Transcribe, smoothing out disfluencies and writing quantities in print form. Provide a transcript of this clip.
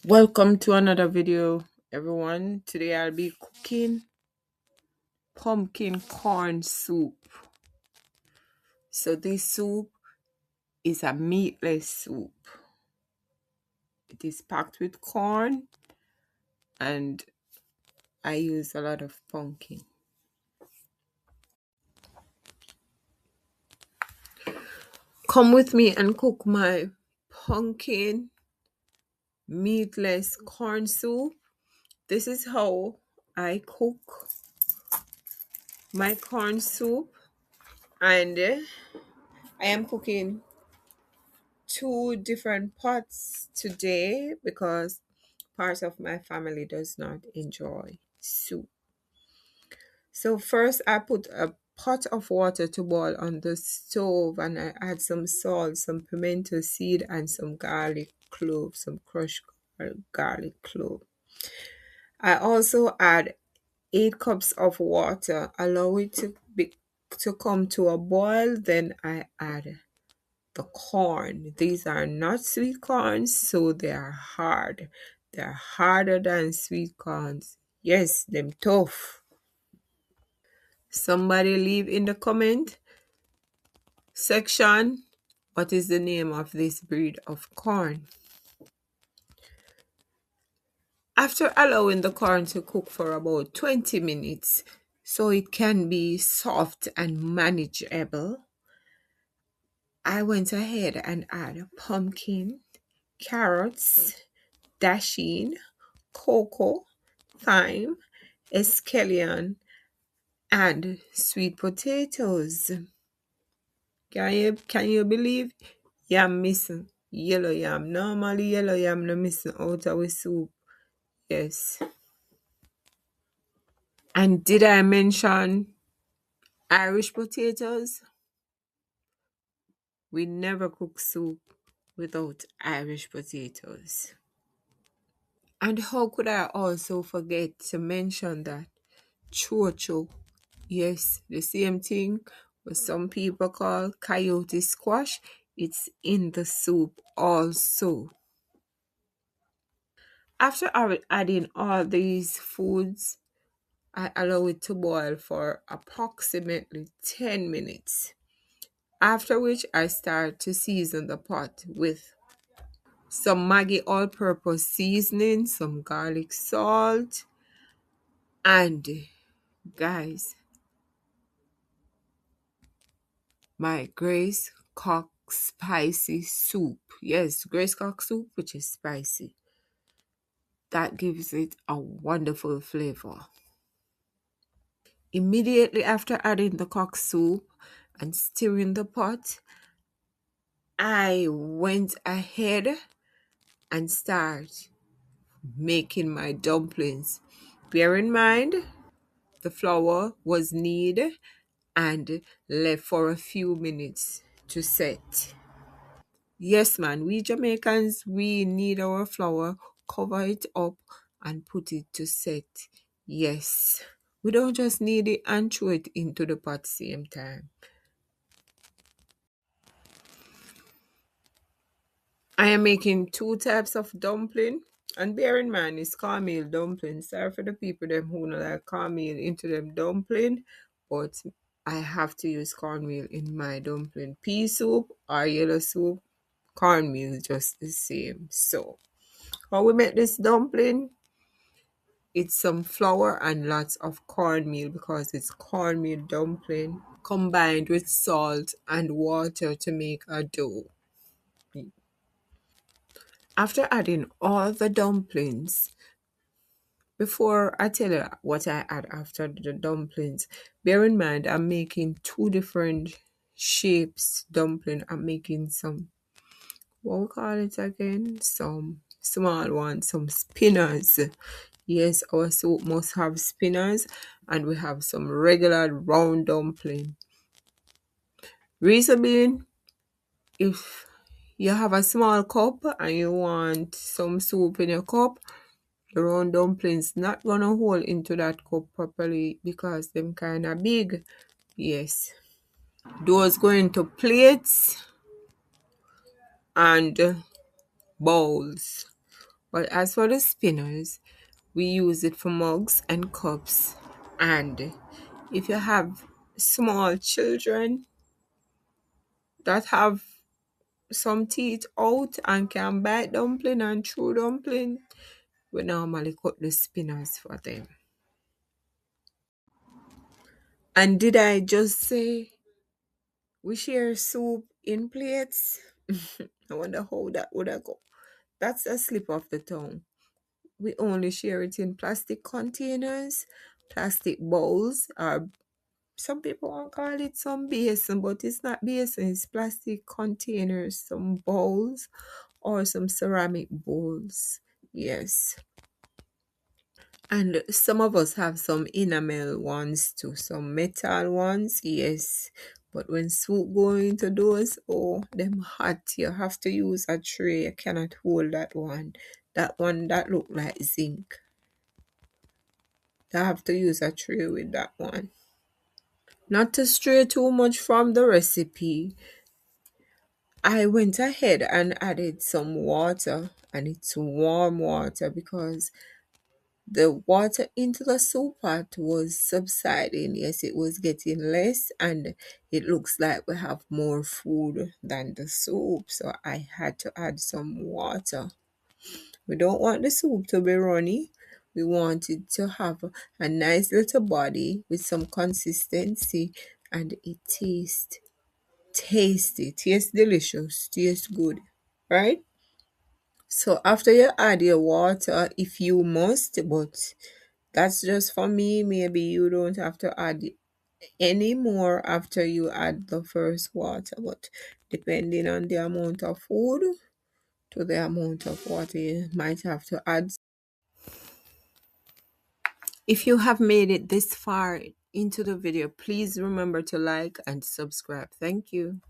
Welcome to another video, everyone. Today I'll be cooking pumpkin corn soup. So this soup is a meatless soup. It is packed with corn and I use a lot of pumpkin. Come with me and cook my pumpkin meatless corn soup. This is how I cook my corn soup, and I am cooking two different pots today because part of my family does not enjoy soup. So first I put a pot of water to boil on the stove, and I add some salt, some pimento seed, and some garlic clove, some crushed garlic clove. I also add 8 cups of water, allow it to come to a boil, then I add the corn. These are not sweet corns, so they are hard. They're harder than sweet corns. Yes, them tough. Somebody leave in the comment section what is the name of this breed of corn. After allowing the corn to cook for about 20 minutes so it can be soft and manageable, I went ahead and added pumpkin, carrots, dasheen, cocoa, thyme, scallion, and sweet potatoes. Can you believe yam missing? Yellow yam. Normally yellow yam no missing out of our soup. Yes. And did I mention Irish potatoes? We never cook soup without Irish potatoes. And how could I also forget to mention that chocho? Yes, the same thing what some people call coyote squash. It's in the soup also. After adding all these foods, I allow it to boil for approximately 10 minutes. After which I start to season the pot with some Maggi all-purpose seasoning, some garlic salt, and guys, my Grace Cock spicy soup. Yes, Grace Cock soup, which is spicy. That gives it a wonderful flavor. Immediately after adding the cock soup and stirring the pot, I went ahead and start making my dumplings. Bear in mind, the flour was kneaded and left for a few minutes to set. Yes, man, we Jamaicans, we need our flour, cover it up and put it to set. Yes, we don't just knead it and throw it into the pot same time. I am making two types of dumpling, and bear in mind it's cornmeal dumpling. Sorry for the people them who know like cornmeal into them dumpling, but I have to use cornmeal in my dumpling. Pea soup or yellow soup, cornmeal is just the same. So how we make this dumpling? It's some flour and lots of cornmeal because it's cornmeal dumpling combined with salt and water to make a dough. After adding all the dumplings, before I tell you what I add after the dumplings, bear in mind I'm making two different shapes dumpling. I'm making some, what we call it again? Some small ones, some spinners. Yes, our soup must have spinners, and we have some regular round dumpling. Reason being, if you have a small cup and you want some soup in your cup, the round dumplings not gonna hold into that cup properly because them kind of big. Yes, those go into plates and bowls. But as for the spinners, we use it for mugs and cups. And if you have small children that have some teeth out and can bite dumpling and chew dumpling, we normally cut the spinners for them. And did I just say we share soup in plates? I wonder how that would have go. That's a slip of the tongue. We only share it in plastic containers, plastic bowls, or some people won't call it some basin, but it's not basin, it's plastic containers, some bowls or some ceramic bowls. Yes. And some of us have some enamel ones too, some metal ones, yes. But when soup go into those, oh, them hot. You have to use a tray. You cannot hold that one. That one that look like zinc. You have to use a tray with that one. Not to stray too much from the recipe, I went ahead and added some water, and it's warm water because the water into the soup pot was subsiding. Yes, it was getting less, and it looks like we have more food than the soup, so I had to add some water. We don't want the soup to be runny. We want it to have a nice little body with some consistency, and it tastes delicious, tastes good, right? So after you add your water, if you must, but that's just for me, maybe you don't have to add any more after you add the first water, but depending on the amount of food to the amount of water you might have to add. If you have made it this far into the video, please remember to like and subscribe. Thank you.